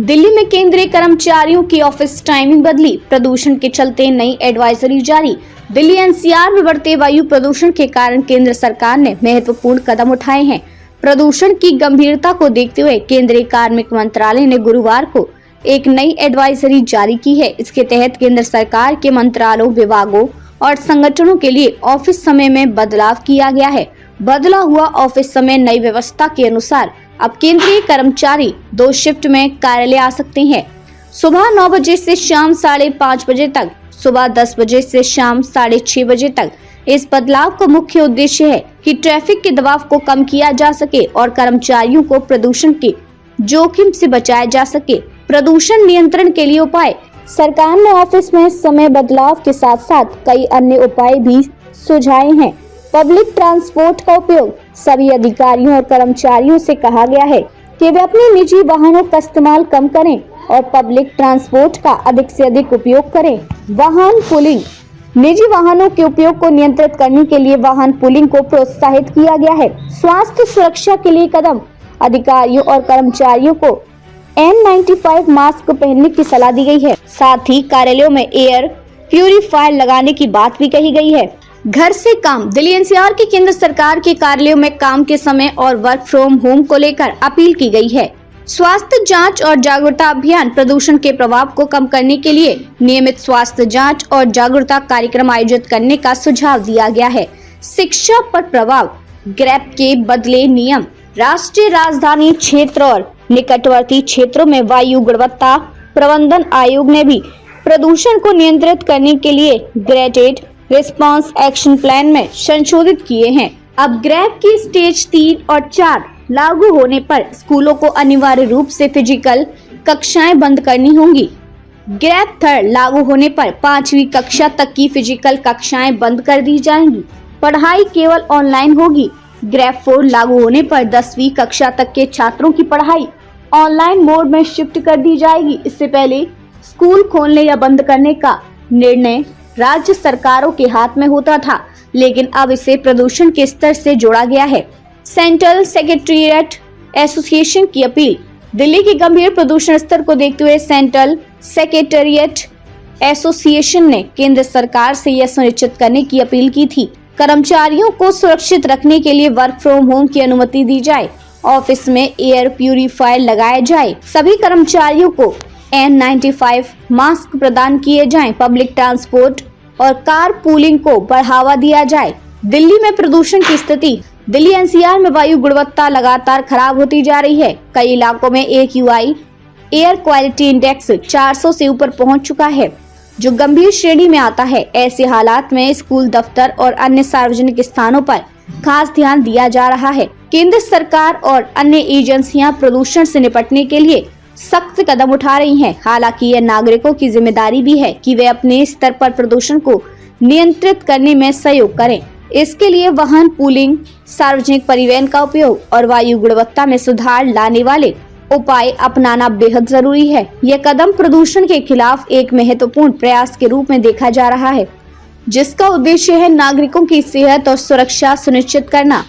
दिल्ली में केंद्रीय कर्मचारियों की ऑफिस टाइमिंग बदली, प्रदूषण के चलते नई एडवाइजरी जारी। दिल्ली एनसीआर में बढ़ते वायु प्रदूषण के कारण केंद्र सरकार ने महत्वपूर्ण कदम उठाए हैं। प्रदूषण की गंभीरता को देखते हुए केंद्रीय कार्मिक मंत्रालय ने गुरुवार को एक नई एडवाइजरी जारी की है। इसके तहत केंद्र सरकार के मंत्रालयों, विभागों और संगठनों के लिए ऑफिस समय में बदलाव किया गया है। बदला हुआ ऑफिस समय नई व्यवस्था के अनुसार अब केंद्रीय कर्मचारी 2 शिफ्ट में कार्यालय आ सकते हैं। सुबह 9 बजे से शाम 5:30 बजे तक, सुबह 10 बजे से शाम 6:30 बजे तक। इस बदलाव का मुख्य उद्देश्य है कि ट्रैफिक के दबाव को कम किया जा सके और कर्मचारियों को प्रदूषण के जोखिम से बचाया जा सके। प्रदूषण नियंत्रण के लिए उपाय। सरकार ने ऑफिस में समय बदलाव के साथ साथ कई अन्य उपाय भी सुझाए हैं। पब्लिक ट्रांसपोर्ट का उपयोग। सभी अधिकारियों और कर्मचारियों से कहा गया है कि वे अपने निजी वाहनों का इस्तेमाल कम करें और पब्लिक ट्रांसपोर्ट का अधिक से अधिक उपयोग करें। वाहन पूलिंग। निजी वाहनों के उपयोग को नियंत्रित करने के लिए वाहन पूलिंग को प्रोत्साहित किया गया है। स्वास्थ्य सुरक्षा के लिए कदम। अधिकारियों और कर्मचारियों को N95 मास्क पहनने की सलाह दी गई है। साथ ही कार्यालयों में एयर प्यूरिफायर लगाने की बात भी कही गई है। घर से काम। दिल्ली एनसीआर की केंद्र सरकार के कार्यालयों में काम के समय और वर्क फ्रॉम होम को लेकर अपील की गई है। स्वास्थ्य जांच और जागरूकता अभियान। प्रदूषण के प्रभाव को कम करने के लिए नियमित स्वास्थ्य जांच और जागरूकता कार्यक्रम आयोजित करने का सुझाव दिया गया है। शिक्षा पर प्रभाव। ग्रैप के बदले नियम। राष्ट्रीय राजधानी क्षेत्र और निकटवर्ती क्षेत्रों में वायु गुणवत्ता प्रबंधन आयोग ने भी प्रदूषण को नियंत्रित करने के लिए ग्रेडेड रिस्पांस एक्शन प्लान में संशोधित किए हैं। अब ग्रैप की स्टेज 3 और 4 लागू होने पर स्कूलों को अनिवार्य रूप से फिजिकल कक्षाएं बंद करनी होंगी। ग्रैप 3 लागू होने पर 5वीं कक्षा तक की फिजिकल कक्षाएं बंद कर दी जाएंगी। पढ़ाई केवल ऑनलाइन होगी। ग्रैप 4 लागू होने पर 10वीं कक्षा तक के छात्रों की पढ़ाई ऑनलाइन मोड में शिफ्ट कर दी जाएगी। इससे पहले स्कूल खोलने या बंद करने का निर्णय राज्य सरकारों के हाथ में होता था, लेकिन अब इसे प्रदूषण के स्तर से जोड़ा गया है। सेंट्रल सेक्रेटेरिएट एसोसिएशन की अपील। दिल्ली के गंभीर प्रदूषण स्तर को देखते हुए सेंट्रल सेक्रेटेरिएट एसोसिएशन ने केंद्र सरकार से यह सुनिश्चित करने की अपील की थी कर्मचारियों को सुरक्षित रखने के लिए वर्क फ्रॉम होम की अनुमति दी जाए, ऑफिस में एयर प्यूरिफायर लगाया जाए, सभी कर्मचारियों को N95 मास्क प्रदान किए जाएं, पब्लिक ट्रांसपोर्ट और कार पूलिंग को बढ़ावा दिया जाए। दिल्ली में प्रदूषण की स्थिति। दिल्ली एनसीआर में वायु गुणवत्ता लगातार खराब होती जा रही है। कई इलाकों में AQI एयर क्वालिटी इंडेक्स 400 से ऊपर पहुंच चुका है, जो गंभीर श्रेणी में आता है। ऐसे हालात में स्कूल, दफ्तर और अन्य सार्वजनिक स्थानों पर खास ध्यान दिया जा रहा है। केंद्र सरकार और अन्य एजेंसियां प्रदूषण से निपटने के लिए सख्त कदम उठा रही हैं। हालांकि यह नागरिकों की जिम्मेदारी भी है कि वे अपने स्तर पर प्रदूषण को नियंत्रित करने में सहयोग करें। इसके लिए वाहन पूलिंग, सार्वजनिक परिवहन का उपयोग और वायु गुणवत्ता में सुधार लाने वाले उपाय अपनाना बेहद जरूरी है। यह कदम प्रदूषण के खिलाफ एक महत्वपूर्ण प्रयास के रूप में देखा जा रहा है, जिसका उद्देश्य है नागरिकों की सेहत और सुरक्षा सुनिश्चित करना।